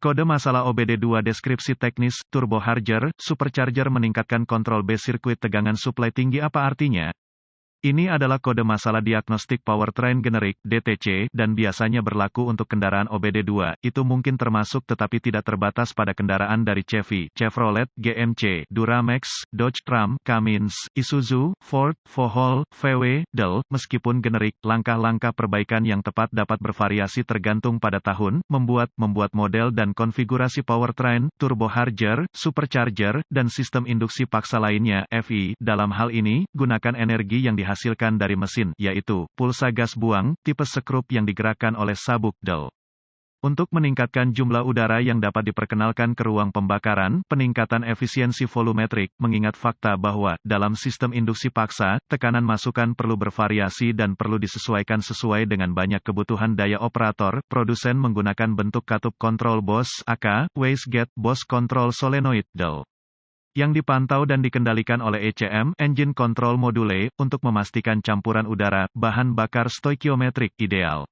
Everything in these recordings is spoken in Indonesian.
Kode masalah OBD2 deskripsi teknis, turbo charger, supercharger meningkatkan kontrol base sirkuit tegangan suplai tinggi apa artinya? Ini adalah kode masalah diagnostik powertrain generik (DTC) dan biasanya berlaku untuk kendaraan OBD2. Itu mungkin termasuk tetapi tidak terbatas pada kendaraan dari Chevy, Chevrolet, GMC, Duramax, Dodge Ram, Cummins, Isuzu, Ford, Vauxhall, VW, Dell. Meskipun generik, langkah-langkah perbaikan yang tepat dapat bervariasi tergantung pada tahun, membuat model dan konfigurasi powertrain, turbo charger, supercharger, dan sistem induksi paksa lainnya (FI). Dalam hal ini, gunakan energi yang dihasilkan dari mesin, yaitu pulsa gas buang, tipe sekrup yang digerakkan oleh sabuk Dell. Untuk meningkatkan jumlah udara yang dapat diperkenalkan ke ruang pembakaran, peningkatan efisiensi volumetrik, mengingat fakta bahwa, dalam sistem induksi paksa, tekanan masukan perlu bervariasi dan perlu disesuaikan sesuai dengan banyak kebutuhan daya operator, produsen menggunakan bentuk katup kontrol Bose (AK), wastegate, Bose Control Solenoid, Dell, yang dipantau dan dikendalikan oleh ECM, Engine Control Module, untuk memastikan campuran udara, bahan bakar stoikiometrik, ideal.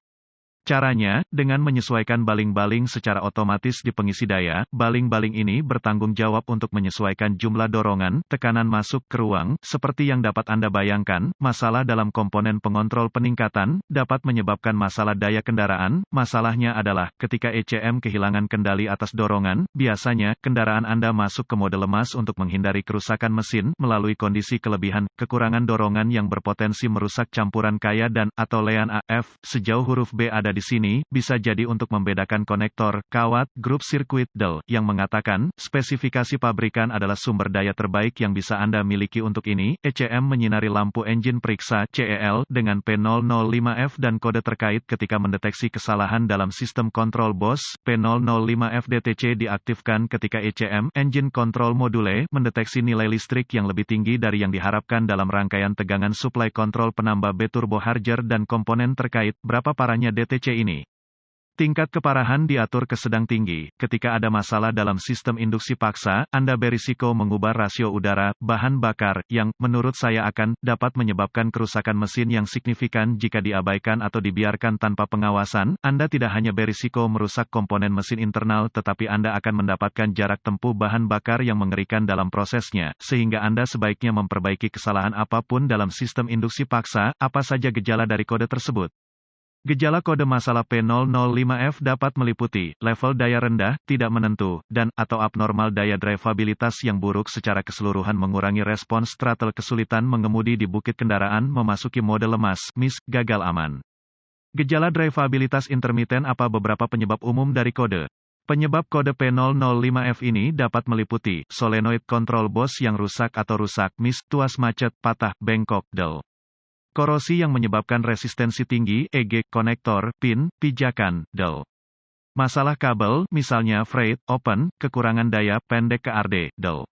Caranya, dengan menyesuaikan baling-baling secara otomatis di pengisi daya, baling-baling ini bertanggung jawab untuk menyesuaikan jumlah dorongan, tekanan masuk ke ruang, seperti yang dapat Anda bayangkan, masalah dalam komponen pengontrol peningkatan, dapat menyebabkan masalah daya kendaraan. Masalahnya adalah, ketika ECM kehilangan kendali atas dorongan, biasanya, kendaraan Anda masuk ke mode lemas untuk menghindari kerusakan mesin, melalui kondisi kelebihan, kekurangan dorongan yang berpotensi merusak campuran kaya dan, atau lean AF, sejauh huruf B ada di sini, bisa jadi untuk membedakan konektor, kawat, grup sirkuit Dell, yang mengatakan, spesifikasi pabrikan adalah sumber daya terbaik yang bisa Anda miliki untuk ini. ECM menyinari lampu engine periksa, CEL, dengan P005F dan kode terkait ketika mendeteksi kesalahan dalam sistem kontrol Bose. P005F DTC diaktifkan ketika ECM, Engine Control Module, mendeteksi nilai listrik yang lebih tinggi dari yang diharapkan dalam rangkaian tegangan suplai kontrol penambah B turbo charger dan komponen terkait. Berapa parahnya DTC ini? Tingkat keparahan diatur ke sedang tinggi. Ketika ada masalah dalam sistem induksi paksa, Anda berisiko mengubah rasio udara, bahan bakar, yang, menurut saya dapat menyebabkan kerusakan mesin yang signifikan jika diabaikan atau dibiarkan tanpa pengawasan. Anda tidak hanya berisiko merusak komponen mesin internal tetapi Anda akan mendapatkan jarak tempuh bahan bakar yang mengerikan dalam prosesnya, sehingga Anda sebaiknya memperbaiki kesalahan apapun dalam sistem induksi paksa. Apa saja gejala dari kode tersebut? Gejala kode masalah P005F dapat meliputi, level daya rendah, tidak menentu, dan, atau abnormal daya drivabilitas yang buruk secara keseluruhan mengurangi respons throttle, kesulitan mengemudi di bukit, kendaraan memasuki mode lemas, gagal aman. Gejala drivabilitas intermiten. Apa beberapa penyebab umum dari kode? Penyebab kode P005F ini dapat meliputi, solenoid control Bose yang rusak atau rusak, tuas macet, patah, bengkok, Dell. Korosi yang menyebabkan resistensi tinggi, e.g., konektor, pin, pijakan, Dell. Masalah kabel, misalnya frayed, open, kekurangan daya, pendek ke RD, Dell.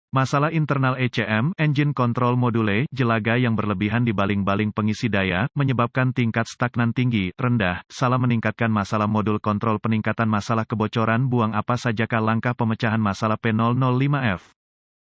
Masalah internal ECM, Engine Control Module, jelaga yang berlebihan di baling-baling pengisi daya, menyebabkan tingkat stagnan tinggi, rendah, salah meningkatkan masalah modul kontrol peningkatan, masalah kebocoran buang. Apa sajakah langkah pemecahan masalah P005F?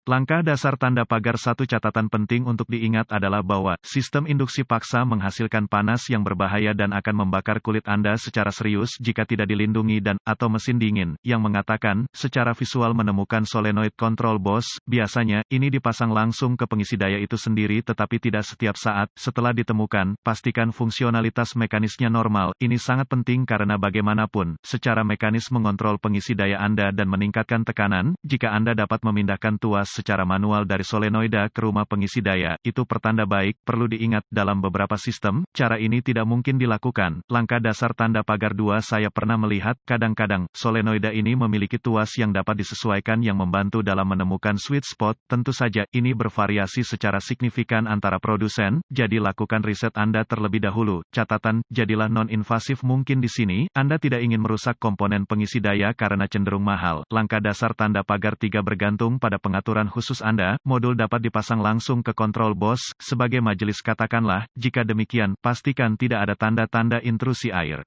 Langkah dasar tanda pagar. Satu catatan penting untuk diingat adalah bahwa, sistem induksi paksa menghasilkan panas yang berbahaya dan akan membakar kulit Anda secara serius jika tidak dilindungi dan, atau mesin dingin, yang mengatakan, secara visual menemukan solenoid control Bose. Biasanya, ini dipasang langsung ke pengisi daya itu sendiri tetapi tidak setiap saat. Setelah ditemukan, pastikan fungsionalitas mekanisnya normal. Ini sangat penting karena bagaimanapun, secara mekanis mengontrol pengisi daya Anda dan meningkatkan tekanan. Jika Anda dapat memindahkan tuas secara manual dari solenoida ke rumah pengisi daya, itu pertanda baik. Perlu diingat, dalam beberapa sistem, cara ini tidak mungkin dilakukan. Langkah dasar tanda pagar 2. Saya pernah melihat, kadang-kadang, solenoida ini memiliki tuas yang dapat disesuaikan yang membantu dalam menemukan sweet spot. Tentu saja, ini bervariasi secara signifikan antara produsen, jadi lakukan riset Anda terlebih dahulu. Catatan, jadilah non-invasif mungkin di sini. Anda tidak ingin merusak komponen pengisi daya karena cenderung mahal. Langkah dasar tanda pagar 3. Bergantung pada pengaturan khusus Anda, modul dapat dipasang langsung ke kontrol Bose. Sebagai majelis katakanlah, jika demikian, pastikan tidak ada tanda-tanda intrusi air.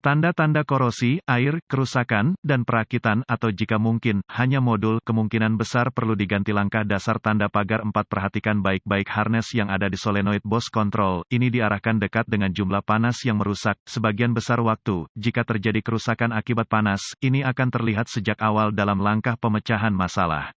Tanda-tanda korosi, air, kerusakan, dan perakitan atau jika mungkin, hanya modul, kemungkinan besar perlu diganti. Langkah dasar tanda pagar 4. Perhatikan baik-baik harness yang ada di solenoid Bose Control, ini diarahkan dekat dengan jumlah panas yang merusak. Sebagian besar waktu, jika terjadi kerusakan akibat panas, ini akan terlihat sejak awal dalam langkah pemecahan masalah.